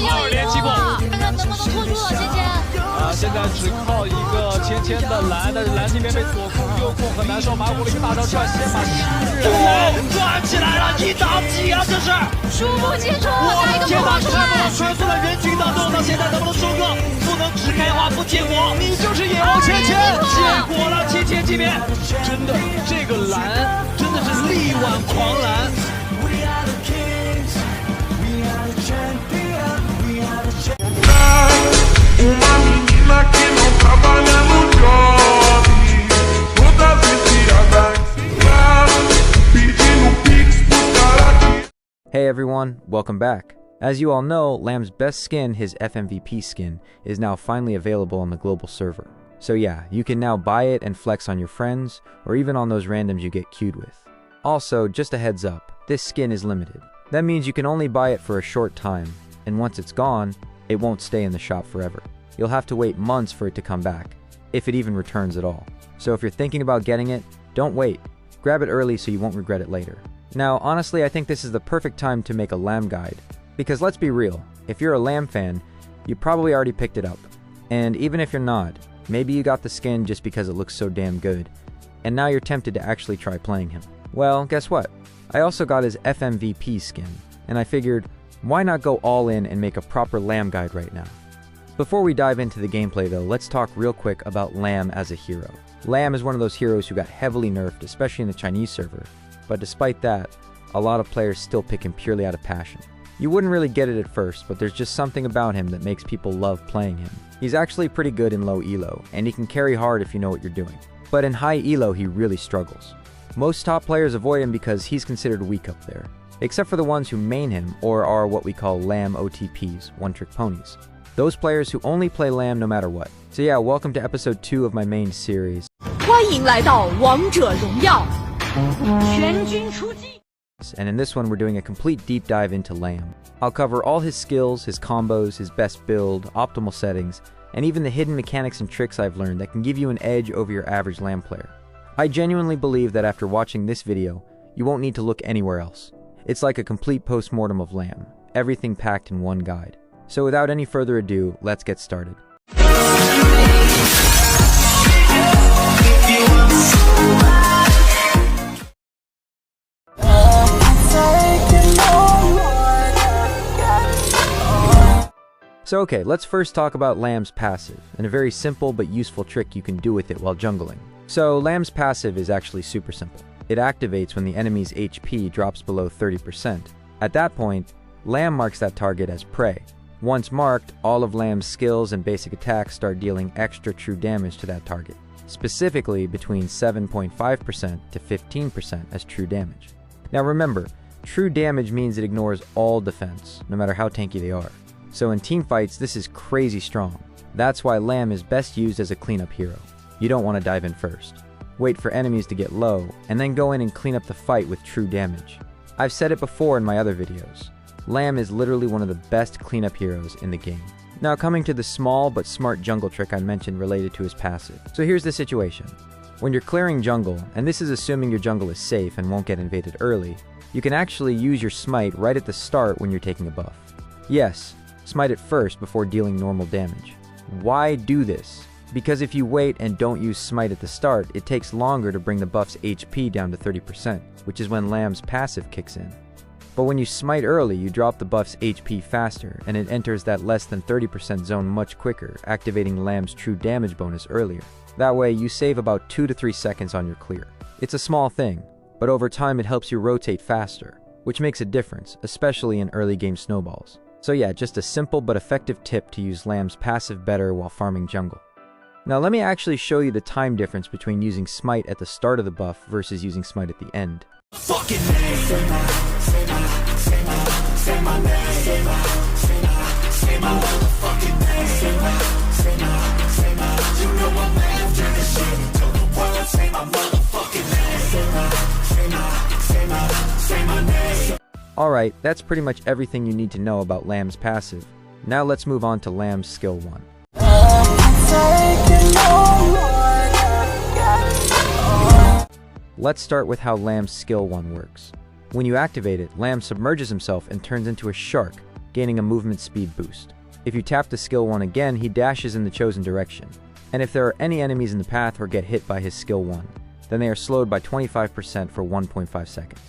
2连击破，看看能不能拖住了，芊芊。现在只靠一个芊芊的蓝，但是蓝这边被左控右控，很难受。马虎了一个大招，就要先把10人转起来了，一打几啊，这是输不清楚，我的天哪，出这么来。穿梭在人群当中，到现在能不能收割？不能只开花不结果，你就是野王芊芊，结果了，芊芊这边真的这个蓝真的是力挽狂澜。Uma menina que não trabalha no job, toda viciada em cigarro, pedindo pix pros caras. Hey everyone, welcome back. As you all know, Lamb's best skin, his FMVP skin, is now finally available on the global server. So yeah, you can now buy it and flex on your friends, or even on those randoms you get queued with. Also, just a heads up, this skin is limited. That means you can only buy it for a short time, and once it's gone, it won't stay in the shop forever. You'll have to wait months for it to come back, if it even returns at all. So if you're thinking about getting it, don't wait. Grab it early so you won't regret it later. Now, honestly, I think this is the perfect time to make a Lamb guide. Because let's be real, if you're a Lamb fan, you probably already picked it up. And even if you're not, maybe you got the skin just because it looks so damn good, and now you're tempted to actually try playing him. Well, guess what? I also got his FMVP skin, and I figured, why not go all in and make a proper Lamb guide right now? Before we dive into the gameplay though, let's talk real quick about Lamb as a hero. Lamb is one of those heroes who got heavily nerfed, especially in the Chinese server, but despite that, a lot of players still pick him purely out of passion. You wouldn't really get it at first, but there's just something about him that makes people love playing him. He's actually pretty good in low elo, and he can carry hard if you know what you're doing. But in high elo, he really struggles. Most top players avoid him because he's considered weak up there, except for the ones who main him or are what we call Lamb OTPs, one-trick ponies. Those players who only play Lamb no matter what. So yeah, welcome to episode 2 of my main series. 欢迎来到王者荣耀，全军出击。 And in this one, we're doing a complete deep dive into Lamb. I'll cover all his skills, his combos, his best build, optimal settings, and even the hidden mechanics and tricks I've learned that can give you an edge over your average Lamb player. I genuinely believe that after watching this video, you won't need to look anywhere else. It's like a complete post-mortem of Lamb, everything packed in one guide. So without any further ado, let's get started. So okay, let's first talk about Lamb's passive, and a very simple but useful trick you can do with it while jungling. So Lamb's passive is actually super simple. It activates when the enemy's HP drops below 30%. At that point, Lamb marks that target as prey. Once marked, all of Lamb's skills and basic attacks start dealing extra true damage to that target, specifically between 7.5% to 15% as true damage. Now remember, true damage means it ignores all defense, no matter how tanky they are. So in teamfights, this is crazy strong. That's why Lamb is best used as a cleanup hero. You don't want to dive in first. Wait for enemies to get low, and then go in and clean up the fight with true damage. I've said it before in my other videos. Lamb is literally one of the best cleanup heroes in the game. Now coming to the small but smart jungle trick I mentioned related to his passive. So here's the situation. When you're clearing jungle, and this is assuming your jungle is safe and won't get invaded early, you can actually use your smite right at the start when you're taking a buff. Yes, smite it first before dealing normal damage. Why do this? Because if you wait and don't use smite at the start, it takes longer to bring the buff's HP down to 30%, which is when Lamb's passive kicks in. But when you smite early, you drop the buff's HP faster, and it enters that less than 30% zone much quicker, activating Lamb's true damage bonus earlier. That way, you save about 2 to 3 seconds on your clear. It's a small thing, but over time it helps you rotate faster, which makes a difference, especially in early game snowballs. So yeah, just a simple but effective tip to use Lamb's passive better while farming jungle. Now let me actually show you the time difference between using smite at the start of the buff versus using smite at the end. Fucking name. Say my name. Say my motherfucking name. You know I'm after this shit. Tell the world, say my motherfucking name. Say my name. Alright, that's pretty much everything you need to know about Lamb's passive. Now let's move on to Lamb's skill 1. Let's start with how Lamb's skill 1 works. When you activate it, Lamb submerges himself and turns into a shark, gaining a movement speed boost. If you tap the skill 1 again, he dashes in the chosen direction. And if there are any enemies in the path or get hit by his skill 1, then they are slowed by 25% for 1.5 seconds.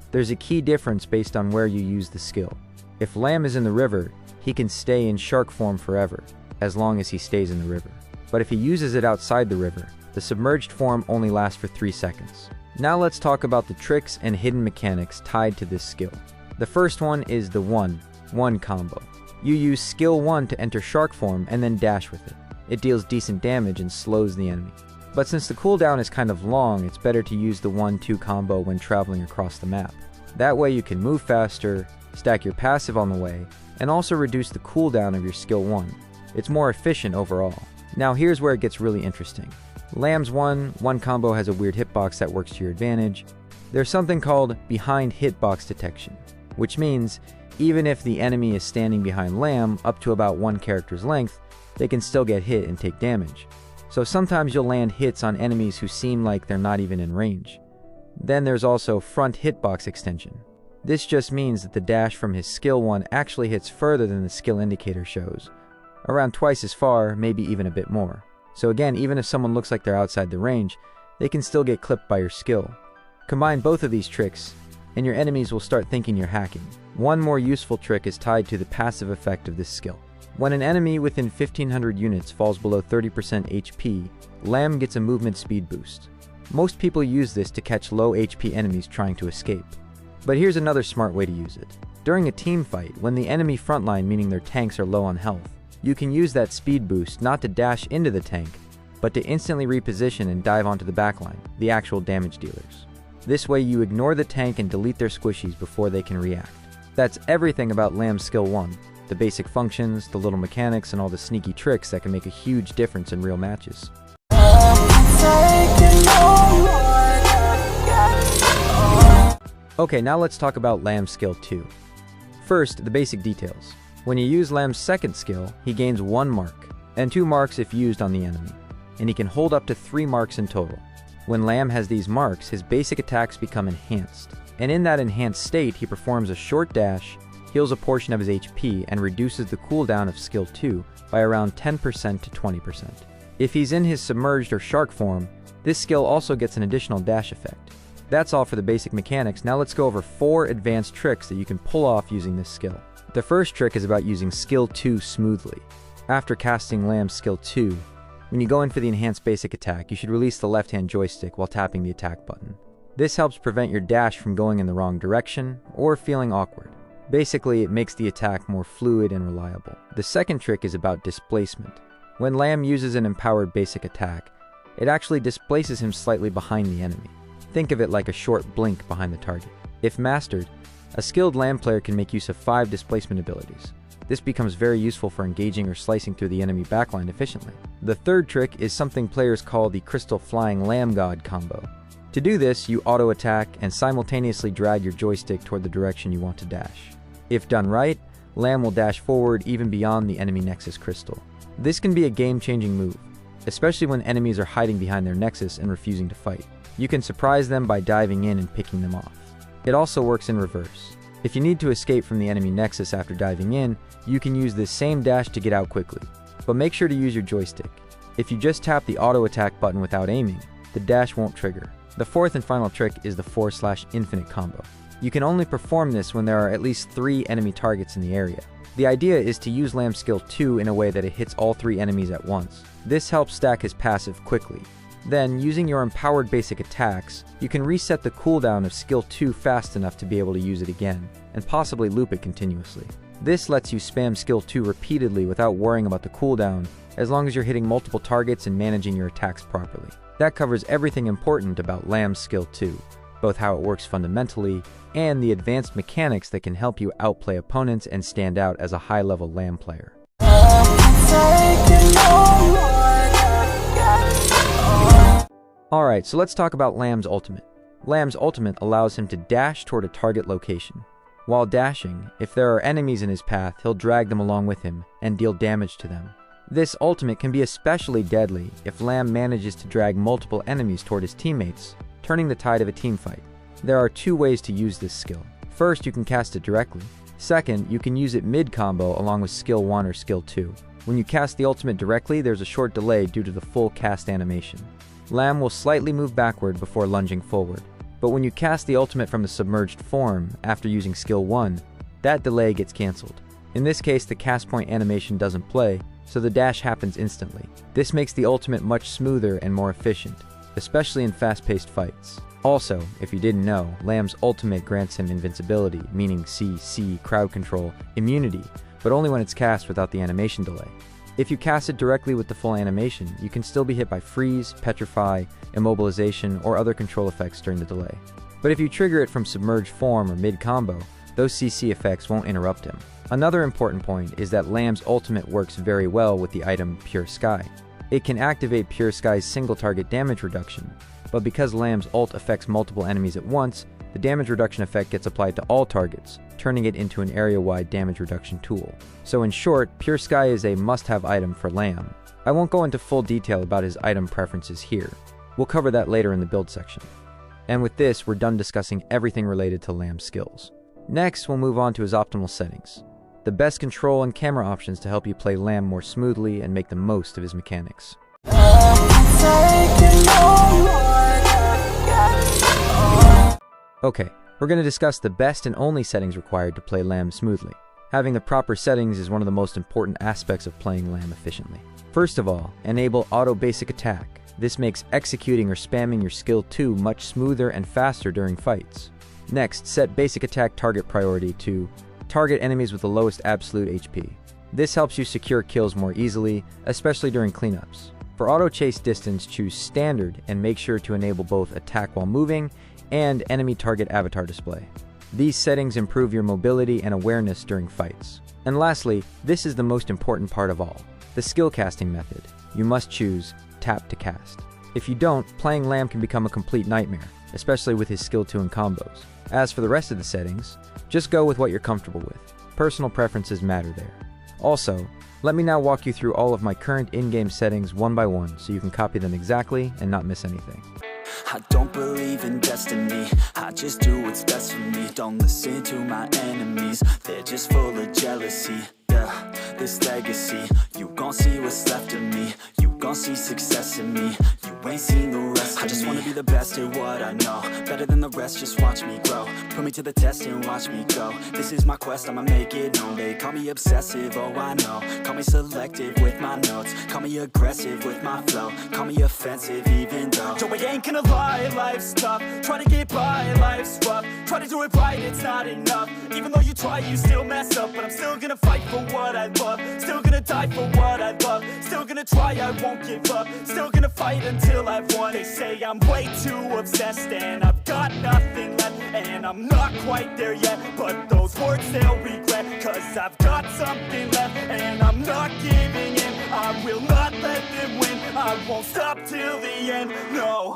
There's a key difference based on where you use the skill. If Lamb is in the river, he can stay in shark form forever, as long as he stays in the river. But if he uses it outside the river, the submerged form only lasts for 3 seconds. Now let's talk about the tricks and hidden mechanics tied to this skill. The first one is the 1-1 combo. You use skill 1 to enter shark form and then dash with it. It deals decent damage and slows the enemy. But since the cooldown is kind of long, it's better to use the 1-2 combo when traveling across the map. That way you can move faster, stack your passive on the way, and also reduce the cooldown of your skill 1. It's more efficient overall. Now here's where it gets really interesting. Lamb's 1-1 combo has a weird hitbox that works to your advantage. There's something called behind hitbox detection, which means even if the enemy is standing behind Lamb up to about 1 character's length, they can still get hit and take damage. So sometimes you'll land hits on enemies who seem like they're not even in range. Then there's also front hitbox extension. This just means that the dash from his skill 1 actually hits further than the skill indicator shows, around twice as far, maybe even a bit more. So again, even if someone looks like they're outside the range, they can still get clipped by your skill. Combine both of these tricks, and your enemies will start thinking you're hacking. One more useful trick is tied to the passive effect of this skill. When an enemy within 1500 units falls below 30% HP, Lamb gets a movement speed boost. Most people use this to catch low HP enemies trying to escape. But here's another smart way to use it. During a team fight, when the enemy frontline, meaning their tanks, are low on health, you can use that speed boost not to dash into the tank, but to instantly reposition and dive onto the backline, the actual damage dealers. This way you ignore the tank and delete their squishies before they can react. That's everything about Lamb's skill 1. The basic functions, the little mechanics, and all the sneaky tricks that can make a huge difference in real matches. Okay, now let's talk about Lamb's skill 2. First, the basic details. When you use Lamb's second skill, he gains 1 mark, and 2 marks if used on the enemy, and he can hold up to 3 marks in total. When Lamb has these marks, his basic attacks become enhanced, and in that enhanced state, he performs a short dash, heals a portion of his HP, and reduces the cooldown of skill 2 by around 10% to 20%. If he's in his submerged or shark form, this skill also gets an additional dash effect. That's all for the basic mechanics. Now let's go over 4 advanced tricks that you can pull off using this skill. The first trick is about using skill 2 smoothly. After casting Lamb's skill 2, when you go in for the enhanced basic attack, you should release the left-hand joystick while tapping the attack button. This helps prevent your dash from going in the wrong direction or feeling awkward. Basically, it makes the attack more fluid and reliable. The second trick is about displacement. When Lamb uses an empowered basic attack, it actually displaces him slightly behind the enemy. Think of it like a short blink behind the target. If mastered, a skilled Lamb player can make use of 5 displacement abilities. This becomes very useful for engaging or slicing through the enemy backline efficiently. The third trick is something players call the Crystal Flying Lamb God combo. To do this, you auto-attack and simultaneously drag your joystick toward the direction you want to dash. If done right, Lamb will dash forward even beyond the enemy Nexus crystal. This can be a game-changing move, especially when enemies are hiding behind their Nexus and refusing to fight. You can surprise them by diving in and picking them off. It also works in reverse. If you need to escape from the enemy Nexus after diving in, you can use this same dash to get out quickly, but make sure to use your joystick. If you just tap the auto attack button without aiming, the dash won't trigger. The fourth and final trick is the /infinite combo. You can only perform this when there are at least 3 enemy targets in the area. The idea is to use Lamb's skill 2 in a way that it hits all 3 enemies at once. This helps stack his passive quickly. Then, using your empowered basic attacks, you can reset the cooldown of skill 2 fast enough to be able to use it again, and possibly loop it continuously. This lets you spam skill 2 repeatedly without worrying about the cooldown, as long as you're hitting multiple targets and managing your attacks properly. That covers everything important about Lamb's skill 2, both how it works fundamentally, and the advanced mechanics that can help you outplay opponents and stand out as a high-level Lamb player. Alright, so let's talk about Lamb's ultimate. Lamb's ultimate allows him to dash toward a target location. While dashing, if there are enemies in his path, he'll drag them along with him and deal damage to them. This ultimate can be especially deadly if Lamb manages to drag multiple enemies toward his teammates, turning the tide of a team fight. There are 2 ways to use this skill. First, you can cast it directly. Second, you can use it mid-combo along with skill 1 or skill 2. When you cast the ultimate directly, there's a short delay due to the full cast animation. Lamb will slightly move backward before lunging forward. But when you cast the ultimate from the submerged form after using skill 1, that delay gets cancelled. In this case, the cast point animation doesn't play, so the dash happens instantly. This makes the ultimate much smoother and more efficient, especially in fast-paced fights. Also, if you didn't know, Lamb's ultimate grants him invincibility, meaning CC, crowd control, immunity, but only when it's cast without the animation delay. If you cast it directly with the full animation, you can still be hit by freeze, petrify, immobilization, or other control effects during the delay. But if you trigger it from submerged form or mid-combo, those CC effects won't interrupt him. Another important point is that Lamb's ultimate works very well with the item Pure Sky. It can activate Pure Sky's single target damage reduction, but because Lamb's ult affects multiple enemies at once, the damage reduction effect gets applied to all targets, turning it into an area-wide damage reduction tool. So in short, Pure Sky is a must-have item for Lamb. I won't go into full detail about his item preferences here. We'll cover that later in the build section. And with this, we're done discussing everything related to Lamb's skills. Next, we'll move on to his optimal settings. The best control and camera options to help you play Lamb more smoothly and make the most of his mechanics. Okay, we're going to discuss the best and only settings required to play Lamb smoothly. Having the proper settings is one of the most important aspects of playing Lamb efficiently. First of all, enable auto basic attack. This makes executing or spamming your skill 2 much smoother and faster during fights. Next, set basic attack target priority to target enemies with the lowest absolute HP. This helps you secure kills more easily, especially during cleanups. For auto chase distance, choose standard and make sure to enable both attack while moving and enemy target avatar display. These settings improve your mobility and awareness during fights. And lastly, this is the most important part of all, the skill casting method. You must choose tap to cast. If you don't, playing Lamb can become a complete nightmare, especially with his skill 2 and combos. As for the rest of the settings, just go with what you're comfortable with. Personal preferences matter there. Also, let me now walk you through all of my current in-game settings one by one so you can copy them exactly and not miss anything. I don't believe in destiny, I just do what's best for me. Don't listen to my enemies, they're just full of jealousy. Yeah, this legacy, you gon' see what's left of me. You gon' see success in me, you ain't seen the rest of me. I just wanna be the best at what I know, better than the rest, just watch me grow. Put me to the test and watch me go. This is my quest, I'ma make it known. They call me obsessive, oh I know. Call me selective with my notes, call me aggressive with my flow. Call me offensive even though Joe, I ain't gonna lie, life's tough. Try to get by, life's rough. Try to do it right, it's not enough. Even though you try, you still mess up. But I'm still gonna fight for what I love. Still gonna die for what I love. Still gonna try, I won't give up. Still gonna fight until I've won. They say I'm way too obsessed and I've got nothing left. And I'm not quite there yet, but those words they'll regret. Cause I've got something left and I'm not giving in. I will not let them win. I won't stop till the end, no.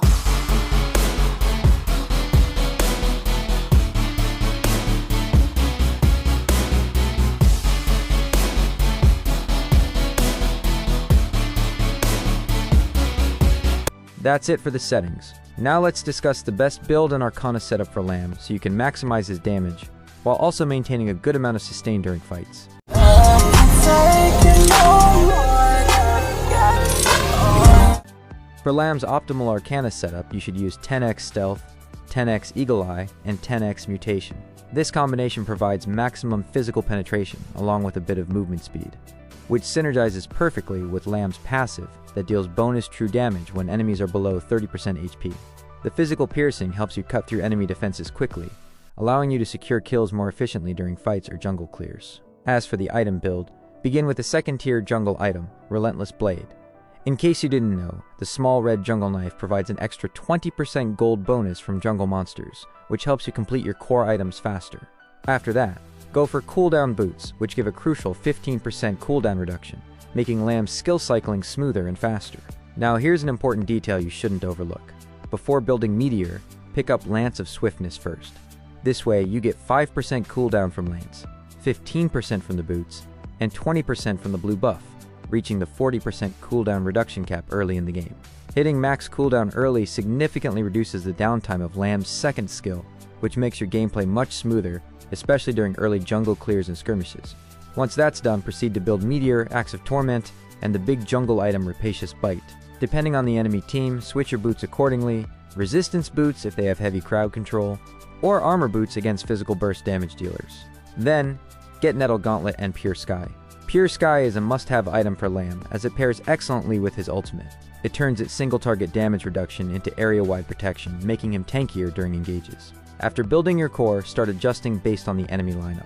That's it for the settings. Now let's discuss the best build and Arcana setup for Lamb so you can maximize his damage, while also maintaining a good amount of sustain during fights. For Lamb's optimal Arcana setup, you should use 10x Stealth, 10x Eagle Eye, and 10x Mutation. This combination provides maximum physical penetration, along with a bit of movement speed, which synergizes perfectly with Lamb's passive that deals bonus true damage when enemies are below 30% HP. The physical piercing helps you cut through enemy defenses quickly, allowing you to secure kills more efficiently during fights or jungle clears. As for the item build, begin with the second tier jungle item, Relentless Blade. In case you didn't know, the small red jungle knife provides an extra 20% gold bonus from jungle monsters, which helps you complete your core items faster. After that, go for cooldown boots, which give a crucial 15% cooldown reduction, making Lamb's skill cycling smoother and faster. Now here's an important detail you shouldn't overlook. Before building Meteor, pick up Lance of Swiftness first. This way you get 5% cooldown from Lance, 15% from the boots, and 20% from the blue buff, reaching the 40% cooldown reduction cap early in the game. Hitting max cooldown early significantly reduces the downtime of Lamb's second skill, which makes your gameplay much smoother especially during early jungle clears and skirmishes. Once that's done, proceed to build Meteor, Axe of Torment, and the big jungle item Rapacious Bite. Depending on the enemy team, switch your boots accordingly, resistance boots if they have heavy crowd control, or armor boots against physical burst damage dealers. Then, get Nettle Gauntlet and Pure Sky. Pure Sky is a must-have item for Lamb, as it pairs excellently with his ultimate. It turns its single-target damage reduction into area-wide protection, making him tankier during engages. After building your core, start adjusting based on the enemy lineup.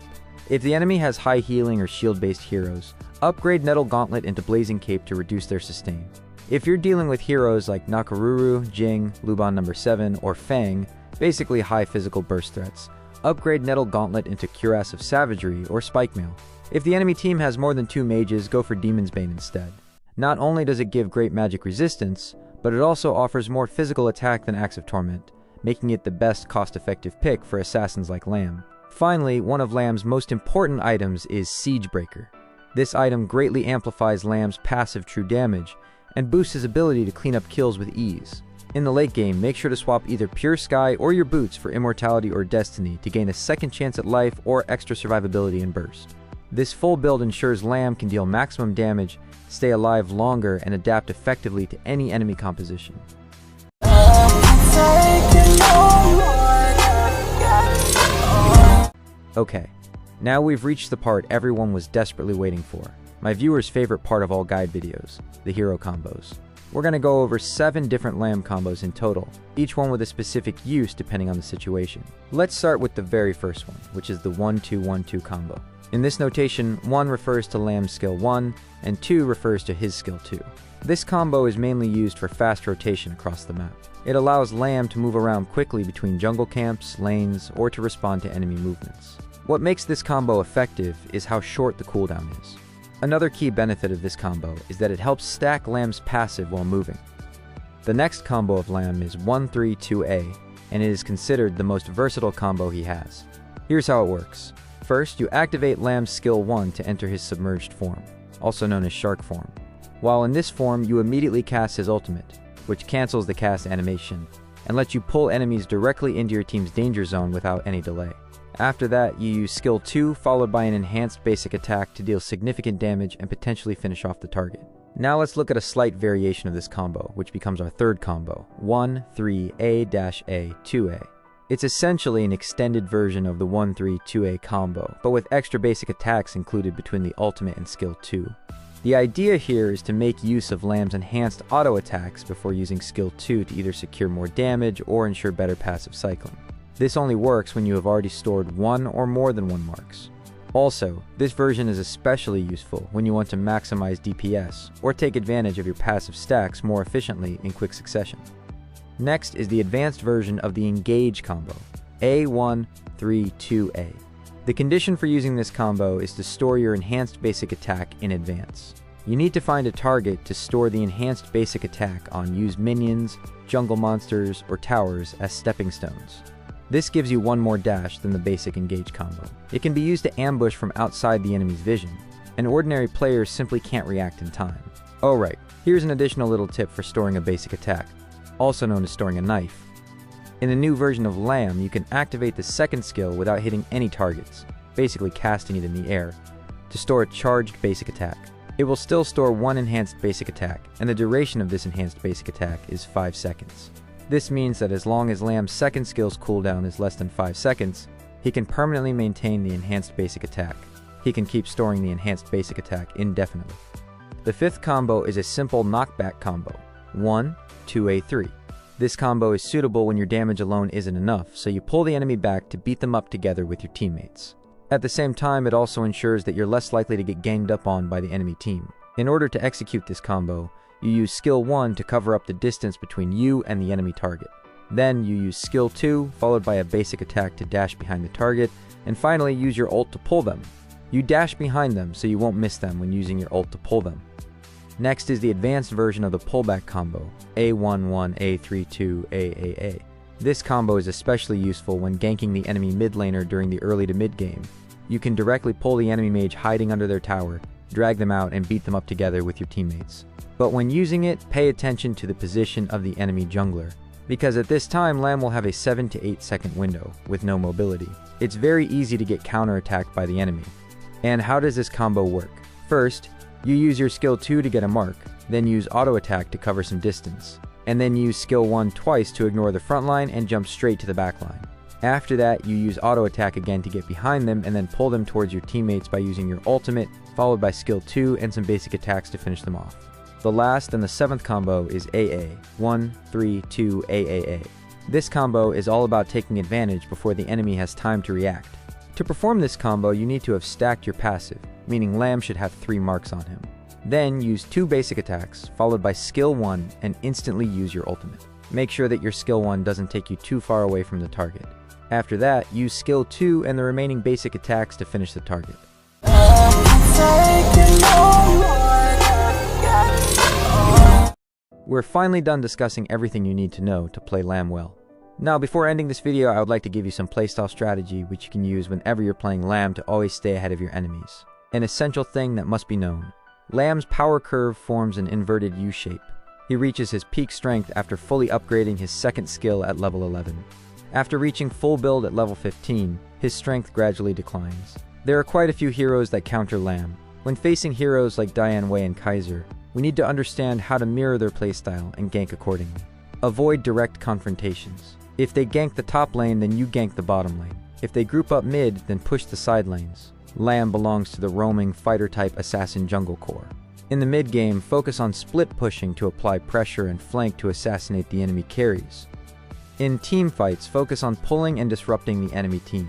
If the enemy has high healing or shield-based heroes, upgrade Nettle Gauntlet into Blazing Cape to reduce their sustain. If you're dealing with heroes like Nakaruru, Jing, Luban No. 7, or Fang, basically high physical burst threats, upgrade Nettle Gauntlet into Cuirass of Savagery or Spike Mail. If the enemy team has more than 2 mages, go for Demon's Bane instead. Not only does it give great magic resistance, but it also offers more physical attack than Axe of Torment, making it the best cost-effective pick for assassins like Lamb. Finally, one of Lamb's most important items is Siegebreaker. This item greatly amplifies Lamb's passive true damage, and boosts his ability to clean up kills with ease. In the late game, make sure to swap either Pure Sky or your boots for Immortality or Destiny to gain a second chance at life or extra survivability and burst. This full build ensures Lamb can deal maximum damage, stay alive longer, and adapt effectively to any enemy composition. Okay, now we've reached the part everyone was desperately waiting for. My viewers' favorite part of all guide videos, the hero combos. We're going to go over 7 different Lamb combos in total, each one with a specific use depending on the situation. Let's start with the very first one, which is the 1-2-1-2 combo. In this notation, 1 refers to Lamb's skill 1, and 2 refers to his skill 2. This combo is mainly used for fast rotation across the map. It allows Lamb to move around quickly between jungle camps, lanes, or to respond to enemy movements. What makes this combo effective is how short the cooldown is. Another key benefit of this combo is that it helps stack Lamb's passive while moving. The next combo of Lamb is 1-3-2-A, and it is considered the most versatile combo he has. Here's how it works. First, you activate Lamb's skill 1 to enter his submerged form, also known as shark form. While in this form, you immediately cast his ultimate, which cancels the cast animation, and lets you pull enemies directly into your team's danger zone without any delay. After that, you use skill 2 followed by an enhanced basic attack to deal significant damage and potentially finish off the target. Now let's look at a slight variation of this combo, which becomes our third combo, 1-3-A-A-2A. It's essentially an extended version of the 1-3-2A combo, but with extra basic attacks included between the ultimate and skill 2. The idea here is to make use of Lamb's enhanced auto attacks before using skill 2 to either secure more damage or ensure better passive cycling. This only works when you have already stored 1 or more than 1 marks. Also, this version is especially useful when you want to maximize DPS or take advantage of your passive stacks more efficiently in quick succession. Next is the advanced version of the Engage combo, A1-3-2-A. The condition for using this combo is to store your enhanced basic attack in advance. You need to find a target to store the enhanced basic attack on used minions, jungle monsters, or towers as stepping stones. This gives you 1 more dash than the basic Engage combo. It can be used to ambush from outside the enemy's vision, and ordinary players simply can't react in time. Oh right, here's an additional little tip for storing a basic attack, also known as storing a knife. In the new version of Lamb, you can activate the second skill without hitting any targets, basically casting it in the air, to store a charged basic attack. It will still store 1 enhanced basic attack, and the duration of this enhanced basic attack is 5 seconds. This means that as long as Lamb's second skill's cooldown is less than 5 seconds, he can permanently maintain the enhanced basic attack. He can keep storing the enhanced basic attack indefinitely. The 5th combo is a simple knockback combo, 1-2-A-3. This combo is suitable when your damage alone isn't enough, so you pull the enemy back to beat them up together with your teammates. At the same time, it also ensures that you're less likely to get ganged up on by the enemy team. In order to execute this combo, you use skill 1 to cover up the distance between you and the enemy target. Then you use skill 2 followed by a basic attack to dash behind the target, and finally use your ult to pull them. You dash behind them so you won't miss them when using your ult to pull them. Next is the advanced version of the pullback combo, A11-A32-AAA. This combo is especially useful when ganking the enemy mid laner during the early to mid game. You can directly pull the enemy mage hiding under their tower, drag them out, and beat them up together with your teammates. But when using it, pay attention to the position of the enemy jungler, because at this time Lamb will have a 7 to 8 second window with no mobility. It's very easy to get counterattacked by the enemy. And how does this combo work? First, you use your skill 2 to get a mark, then use auto attack to cover some distance, and then use skill 1 twice to ignore the front line and jump straight to the back line. After that, you use auto attack again to get behind them and then pull them towards your teammates by using your ultimate, followed by skill 2 and some basic attacks to finish them off. The last and the 7th combo is AA, 1, 3, 2, AAA. This combo is all about taking advantage before the enemy has time to react. To perform this combo, you need to have stacked your passive, meaning Lamb should have 3 marks on him. Then use 2 basic attacks, followed by skill 1, and instantly use your ultimate. Make sure that your skill 1 doesn't take you too far away from the target. After that, use skill 2 and the remaining basic attacks to finish the target. We're finally done discussing everything you need to know to play Lamb well. Now, before ending this video, I would like to give you some playstyle strategy which you can use whenever you're playing Lamb to always stay ahead of your enemies. An essential thing that must be known. Lamb's power curve forms an inverted U shape. He reaches his peak strength after fully upgrading his second skill at level 11. After reaching full build at level 15, his strength gradually declines. There are quite a few heroes that counter Lamb. When facing heroes like Diane Wei and Kaiser, we need to understand how to mirror their playstyle and gank accordingly. Avoid direct confrontations. If they gank the top lane, then you gank the bottom lane. If they group up mid, then push the side lanes. Lamb belongs to the roaming fighter-type assassin jungle core. In the mid game, focus on split pushing to apply pressure and flank to assassinate the enemy carries. In team fights, focus on pulling and disrupting the enemy team.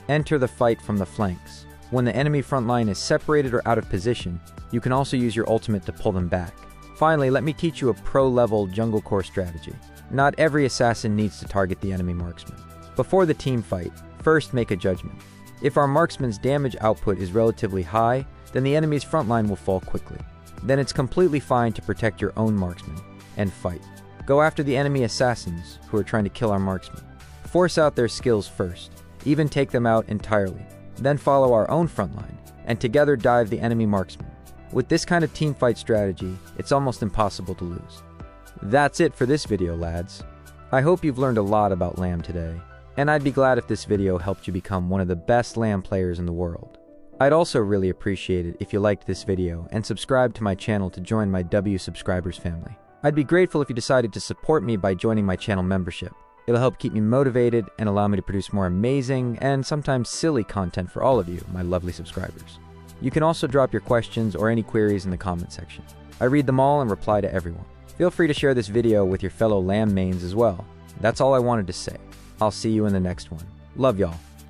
Enter the fight from the flanks. When the enemy front line is separated or out of position, you can also use your ultimate to pull them back. Finally, let me teach you a pro-level jungle core strategy. Not every assassin needs to target the enemy marksman. Before the team fight, first make a judgment. If our marksman's damage output is relatively high, then the enemy's front line will fall quickly. Then it's completely fine to protect your own marksman and fight. Go after the enemy assassins who are trying to kill our marksman. Force out their skills first, even take them out entirely. Then follow our own front line, and together dive the enemy marksman. With this kind of team fight strategy, it's almost impossible to lose. That's it for this video, lads. I hope you've learned a lot about Lamb today, and I'd be glad if this video helped you become one of the best Lamb players in the world. I'd also really appreciate it if you liked this video and subscribed to my channel to join my W subscribers family. I'd be grateful if you decided to support me by joining my channel membership. It'll help keep me motivated and allow me to produce more amazing and sometimes silly content for all of you, my lovely subscribers. You can also drop your questions or any queries in the comment section. I read them all and reply to everyone. Feel free to share this video with your fellow Lamb mains as well. That's all I wanted to say. I'll see you in the next one. Love y'all.